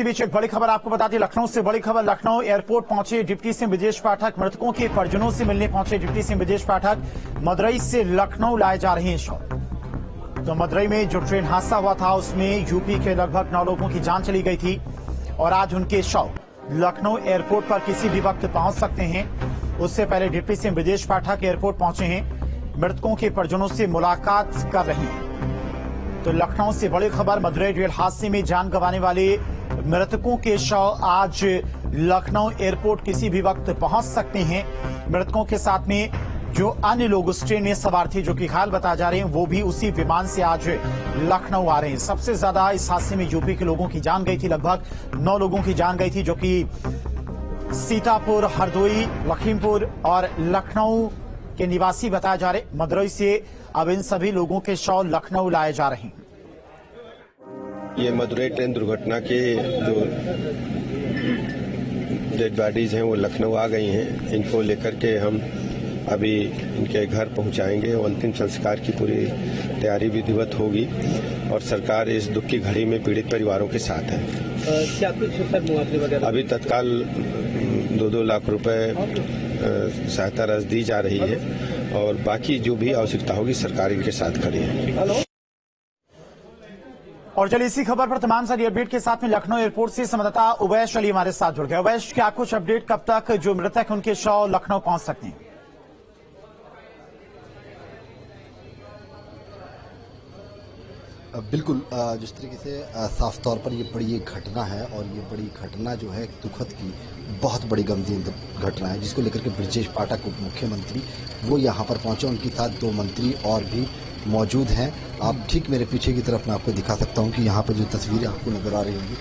इसी बीच एक बड़ी खबर आपको बता दी, लखनऊ से बड़ी खबर। लखनऊ एयरपोर्ट पहुंचे डिप्टी सीएम ब्रजेश पाठक। मृतकों के परिजनों से मिलने पहुंचे डिप्टी सीएम ब्रजेश पाठक। मदुरई से लखनऊ लाए जा रहे हैं शव। तो मदुरई में जो ट्रेन हादसा हुआ था उसमें यूपी के लगभग 9 लोगों की जान चली गई थी और आज उनके शव लखनऊ एयरपोर्ट पर किसी भी वक्त पहुंच सकते हैं। उससे पहले deputy CM Brajesh Pathak airport पहुंचे हैं, मृतकों के परिजनों से मुलाकात कर रहे हैं। तो लखनऊ से बड़ी खबर, मदुरई रेल हादसे में जान गंवाने वाले मृतकों के शव आज लखनऊ एयरपोर्ट किसी भी वक्त पहुंच सकते हैं। मृतकों के साथ में जो अन्य लोग उस ट्रेन में सवार थे जो कि घायल बताए जा रहे हैं वो भी उसी विमान से आज लखनऊ आ रहे हैं। सबसे ज्यादा इस हादसे में यूपी के लोगों की जान गई थी, लगभग 9 लोगों की जान गई थी जो कि सीतापुर, हरदोई, लखीमपुर और लखनऊ के निवासी बताए जा रहे। मदुरई से अब इन सभी लोगों के शव लखनऊ लाए जा रहे हैं। ये मदुरई ट्रेन दुर्घटना के जो डेड बॉडीज हैं वो लखनऊ आ गई हैं। इनको लेकर के हम अभी इनके घर पहुंचाएंगे और अंतिम संस्कार की पूरी तैयारी विधिवत होगी और सरकार इस दुख की घड़ी में पीड़ित परिवारों के साथ है। क्या कुछ मुआवजे वगैरह अभी तत्काल 2-2 लाख रुपए सहायता राशि दी जा रही है और बाकी जो भी आवश्यकता होगी सरकार इनके साथ खड़ी है। और चलिए इसी खबर पर तमाम सारी अपडेट के साथ में लखनऊ एयरपोर्ट से संवाददाता उवैश अली हमारे साथ जुड़ गए। उवैश, क्या कुछ अपडेट, कब तक जो मृतक उनके शव लखनऊ पहुंच सकते हैं? बिल्कुल, जिस तरीके से साफ तौर पर ये बड़ी एक घटना है और ये बड़ी घटना जो है दुखद की बहुत बड़ी गंभीर घटना है जिसको लेकर के ब्रजेश पाठक उप मुख्यमंत्री वो यहाँ पर पहुंचे। उनके साथ 2 मंत्री और भी मौजूद हैं। आप ठीक मेरे पीछे की तरफ मैं आपको दिखा सकता हूं कि यहाँ पर जो तस्वीरें आपको नजर आ रही होंगी,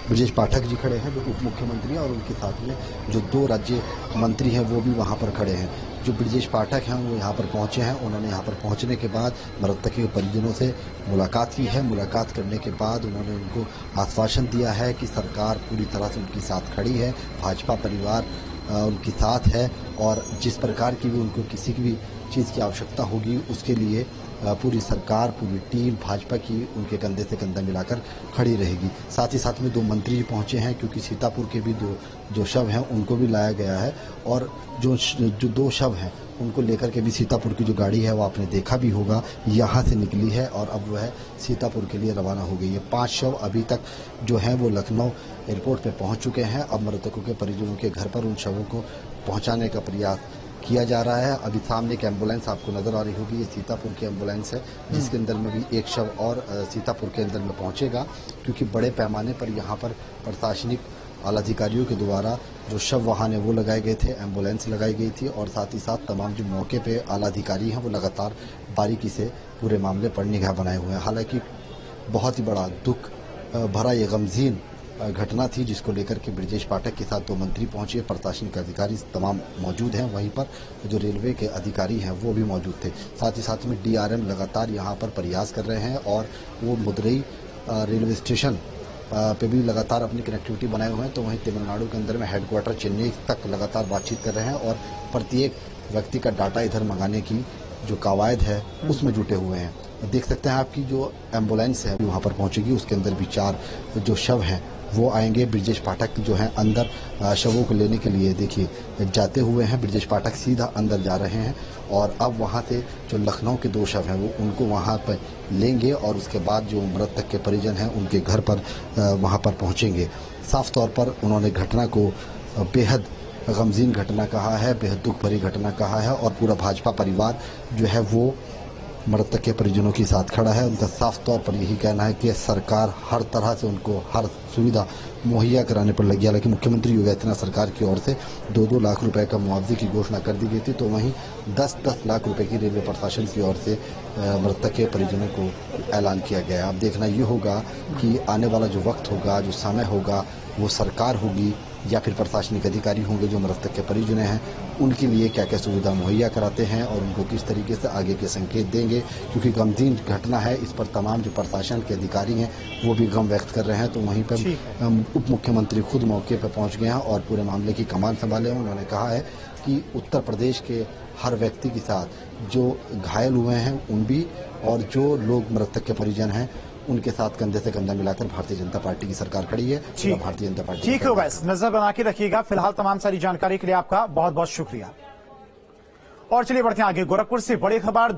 ब्रजेश पाठक जी खड़े हैं जो उप मुख्यमंत्री, और उनके साथ में जो 2 राज्य मंत्री हैं वो भी वहाँ पर खड़े हैं। जो ब्रजेश पाठक हैं वो यहाँ पर पहुँचे हैं। उन्होंने यहाँ पर पहुँचने के बाद मृतक के परिजनों से मुलाकात की है। मुलाकात करने के बाद उन्होंने उनको आश्वासन दिया है कि सरकार पूरी तरह से उनके साथ खड़ी है, भाजपा परिवार उनके साथ है और जिस प्रकार की भी उनको किसी की भी चीज़ की आवश्यकता होगी उसके लिए पूरी सरकार, पूरी टीम भाजपा की उनके कंधे से कंधा मिलाकर खड़ी रहेगी। साथ ही साथ में 2 मंत्री पहुंचे हैं क्योंकि सीतापुर के भी जो शव हैं उनको भी लाया गया है और जो 2 शव हैं उनको लेकर के भी सीतापुर की जो गाड़ी है वो आपने देखा भी होगा यहाँ से निकली है और अब वो है सीतापुर के लिए रवाना हो गई है। 5 शव अभी तक जो हैं वो लखनऊ एयरपोर्ट पे पहुंच चुके हैं। अब मृतकों के परिजनों के घर पर उन शवों को पहुंचाने का प्रयास किया जा रहा है। अभी सामने एक एम्बुलेंस आपको नजर आ रही होगी, ये सीतापुर की एम्बुलेंस है जिसके अंदर में भी एक शव और सीतापुर के अंदर में पहुंचेगा क्योंकि बड़े पैमाने पर यहाँ पर प्रशासनिक आला अधिकारियों के द्वारा जो शव वाहन है वो लगाए गए थे, एम्बुलेंस लगाई गई थी और साथ ही साथ तमाम जो मौके पे आला अधिकारी हैं वो लगातार बारीकी से पूरे मामले पर निगाह बनाए हुए हैं। हालांकि बहुत ही बड़ा दुख भरा ये गमगीन घटना थी जिसको लेकर के ब्रजेश पाठक के साथ 2 मंत्री पहुंचे, प्रशासनिक अधिकारी तमाम मौजूद हैं। वहीं पर जो रेलवे के अधिकारी हैं वो भी मौजूद थे। साथ ही साथ में DRM लगातार यहाँ पर प्रयास कर रहे हैं और वो मदुरई रेलवे स्टेशन पे भी लगातार अपनी कनेक्टिविटी बनाए हुए हैं। तो वहीं तमिलनाडु के अंदर में हेडक्वार्टर चेन्नई तक लगातार बातचीत कर रहे हैं और प्रत्येक व्यक्ति का डाटा इधर मंगाने की जो कवायद है उसमें जुटे हुए हैं। देख सकते हैं आपकी जो एम्बुलेंस है वहाँ पर पहुँचेगी, उसके अंदर भी 4 जो शव हैं वो आएंगे। ब्रजेश पाठक जो हैं अंदर शवों को लेने के लिए देखिए जाते हुए हैं। ब्रजेश पाठक सीधा अंदर जा रहे हैं और अब वहां से जो लखनऊ के 2 शव हैं वो उनको वहां पर लेंगे और उसके बाद जो मृतक के परिजन हैं उनके घर पर वहां पर पहुंचेंगे। साफ तौर पर उन्होंने घटना को बेहद गमगीन घटना कहा है, बेहद दुख भरी घटना कहा है और पूरा भाजपा परिवार जो है वो मृतक के परिजनों के साथ खड़ा है। उनका साफ तौर पर यही कहना है कि सरकार हर तरह से उनको हर सुविधा मुहैया कराने पर लगी। हालांकि मुख्यमंत्री योगी आदित्यनाथ सरकार की ओर से 2-2 लाख रुपए का मुआवजे की घोषणा कर दी गई थी, तो वहीं 10-10 लाख रुपए की रेलवे प्रशासन की ओर से मृतक के परिजनों को ऐलान किया गया है। अब देखना ये होगा कि आने वाला जो वक्त होगा, जो समय होगा, वो सरकार होगी या फिर प्रशासनिक अधिकारी होंगे जो मृतक के परिजन हैं उनके लिए क्या क्या सुविधा मुहैया कराते हैं और उनको किस तरीके से आगे के संकेत देंगे, क्योंकि गमगीन घटना है। इस पर तमाम जो प्रशासन के अधिकारी हैं वो भी गम व्यक्त कर रहे हैं। तो वहीं पर उप मुख्यमंत्री खुद मौके पर पहुंच गए हैं और पूरे मामले की कमान संभाले हैं। उन्होंने कहा है कि उत्तर प्रदेश के हर व्यक्ति के साथ जो घायल हुए हैं उन भी और जो लोग मृतक के परिजन हैं उनके साथ कंधे से कंधा मिलाकर भारतीय जनता पार्टी की सरकार खड़ी है। ठीक, भारतीय जनता पार्टी ठीक है वैस, नजर बना के रखिएगा। फिलहाल तमाम सारी जानकारी के लिए आपका बहुत बहुत शुक्रिया। और चलिए बढ़ते हैं आगे। गोरखपुर से बड़ी खबर,